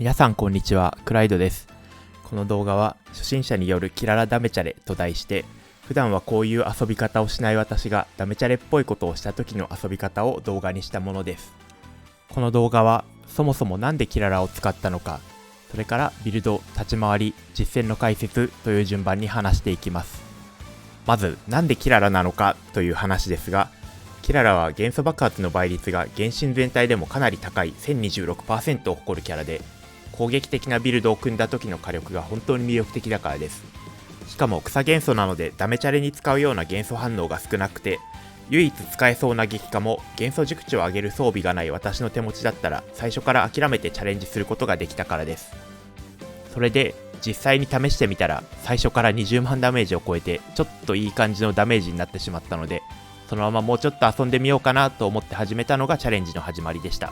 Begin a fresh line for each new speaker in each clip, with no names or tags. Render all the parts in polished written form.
皆さんこんにちは、クライドです。この動画は初心者によるキララダメチャレと題して、普段はこういう遊び方をしない私がダメチャレっぽいことをした時の遊び方を動画にしたものです。この動画はそもそもなんでキララを使ったのか、それからビルド、立ち回り、実践の解説という順番に話していきます。まずなんでキララなのかという話ですが、キララは元素爆発の倍率が原神全体でもかなり高い 1026% を誇るキャラで、攻撃的なビルドを組んだ時の火力が本当に魅力的だからです。しかも草元素なのでダメチャレに使うような元素反応が少なくて、唯一使えそうな撃破も元素熟知を上げる装備がない私の手持ちだったら最初から諦めてチャレンジすることができたからです。それで実際に試してみたら最初から20万ダメージを超えてちょっといい感じのダメージになってしまったので、そのままもうちょっと遊んでみようかなと思って始めたのがチャレンジの始まりでした。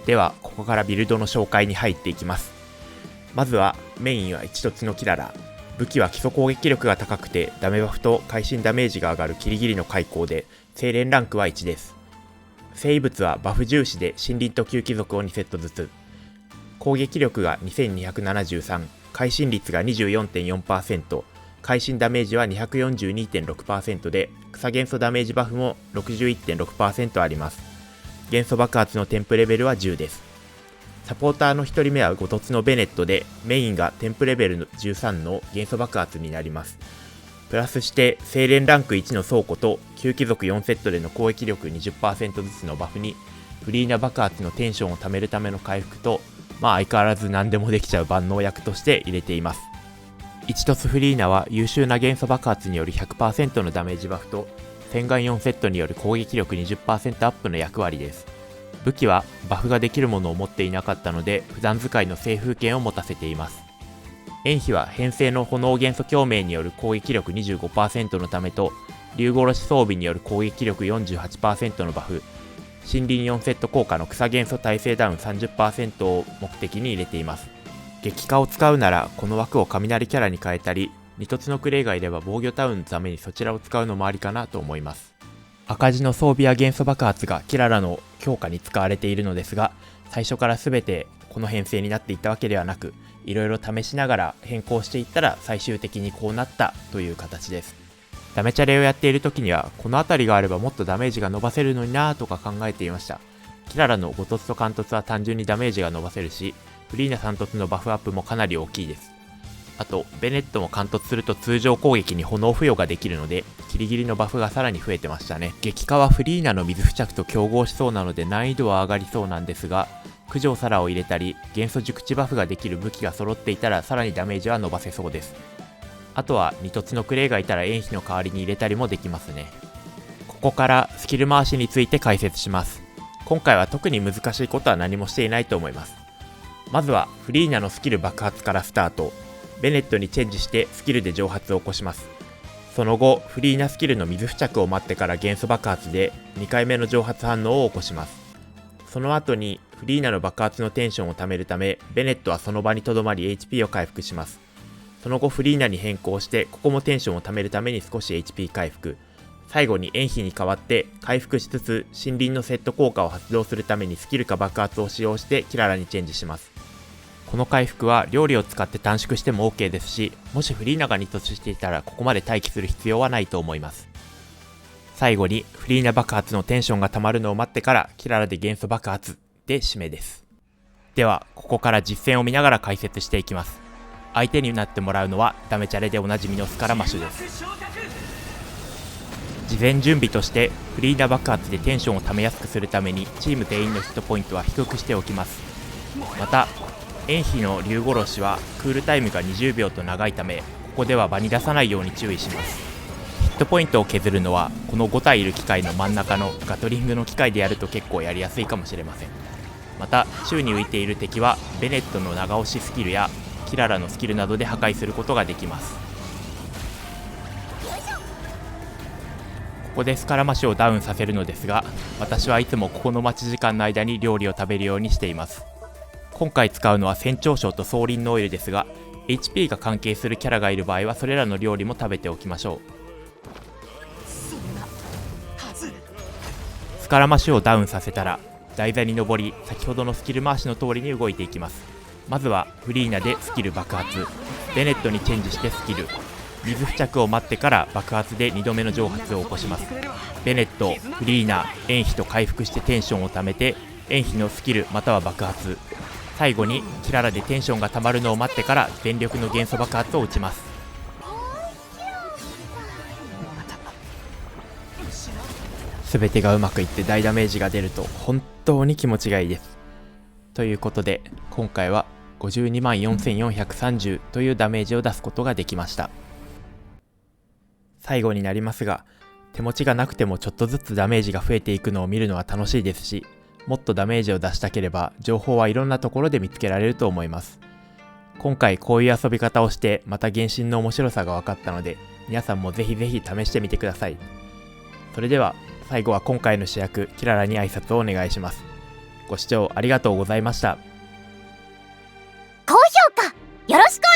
ではここからビルドの紹介に入っていきます。まずはメインは一突のキララ。武器は基礎攻撃力が高くてダメバフと会心ダメージが上がるキリギリの開口で、精錬ランクは1です。生物はバフ重視で森林と吸気族を2セットずつ。攻撃力が2273、会心率が 24.4%、会心ダメージは 242.6% で、草元素ダメージバフも 61.6% あります。元素爆発の添付レベルは10です。サポーターの1人目は5突のベネットで、メインが添付レベルの13の元素爆発になります。プラスして精錬ランク1の倉庫と吸気族4セットでの攻撃力 20% ずつのバフに、フリーな爆発のテンションを貯めるための回復と、相変わらず何でもできちゃう万能薬として入れています。1突フリーナは優秀な元素爆発による 100% のダメージバフと、洗顔4セットによる攻撃力 20% アップの役割です。武器はバフができるものを持っていなかったので、普段使いの清風剣を持たせています。炎飛は編成の炎元素共鳴による攻撃力 25% のためと、竜殺し装備による攻撃力 48% のバフ、森林4セット効果の草元素耐性ダウン 30% を目的に入れています。激化を使うならこの枠を雷キャラに変えたり、2突のクレイがいれば防御タウンのためにそちらを使うのもありかなと思います。赤字の装備や元素爆発がキララの強化に使われているのですが、最初から全てこの編成になっていったわけではなく、いろいろ試しながら変更していったら最終的にこうなったという形です。ダメチャレをやっている時にはこの辺りがあればもっとダメージが伸ばせるのになぁとか考えていました。キララの5突と貫突は単純にダメージが伸ばせるし、フリーな3突のバフアップもかなり大きいです。あとベネットも貫突すると通常攻撃に炎付与ができるので、キリギリのバフがさらに増えてましたね。激化はフリーナの水付着と競合しそうなので難易度は上がりそうなんですが、九条サラを入れたり元素熟知バフができる武器が揃っていたらさらにダメージは伸ばせそうです。あとは2突のクレイがいたら炎飛の代わりに入れたりもできますね。ここからスキル回しについて解説します。今回は特に難しいことは何もしていないと思います。まずはフリーナのスキル爆発からスタート。ベネットにチェンジしてスキルで蒸発を起こします。その後フリーなスキルの水付着を待ってから元素爆発で2回目の蒸発反応を起こします。その後にフリーナの爆発のテンションを貯めるため、ベネットはその場にとどまり HP を回復します。その後フリーナに変更してここもテンションを貯めるために少し HP 回復、最後に炎飛に代わって回復しつつ森林のセット効果を発動するためにスキルか爆発を使用してキララにチェンジします。この回復は料理を使って短縮しても OK ですし、もしフリーナが2突していたらここまで待機する必要はないと思います。最後にフリーナ爆発のテンションが溜まるのを待ってからキララで元素爆発で締めです。ではここから実践を見ながら解説していきます。相手になってもらうのはダメチャレでおなじみのスカラマッシュです。事前準備としてフリーナ爆発でテンションを溜めやすくするためにチーム全員のヒットポイントは低くしておきます。また炎飛の竜殺しはクールタイムが20秒と長いため、ここでは場に出さないように注意します。ヒットポイントを削るのはこの5体いる機械の真ん中のガトリングの機械でやると結構やりやすいかもしれません。また宙に浮いている敵はベネットの長押しスキルやキララのスキルなどで破壊することができます。ここでスカラマシをダウンさせるのですが、私はいつもここの待ち時間の間に料理を食べるようにしています。今回使うのは船長賞と総輪のオイルですが、 HP が関係するキャラがいる場合はそれらの料理も食べておきましょう。スカラマシをダウンさせたら台座に登り、先ほどのスキル回しの通りに動いていきます。まずはフリーナでスキル爆発、ベネットにチェンジしてスキル、水付着を待ってから爆発で2度目の蒸発を起こします。ベネット、フリーナ、エンヒと回復してテンションを貯めて、エンヒのスキルまたは爆発、最後にキララでテンションが溜まるのを待ってから全力の元素爆発を打ちます。全てがうまくいって大ダメージが出ると本当に気持ちがいいです。ということで今回は52万4430というダメージを出すことができました。最後になりますが、手持ちがなくてもちょっとずつダメージが増えていくのを見るのは楽しいですし、もっとダメージを出したければ情報はいろんなところで見つけられると思います。今回こういう遊び方をしてまた原神の面白さが分かったので、皆さんもぜひぜひ試してみてください。それでは最後は今回の主役キララに挨拶をお願いします。ご視聴ありがとうございました。
高評価よろしくお願いします。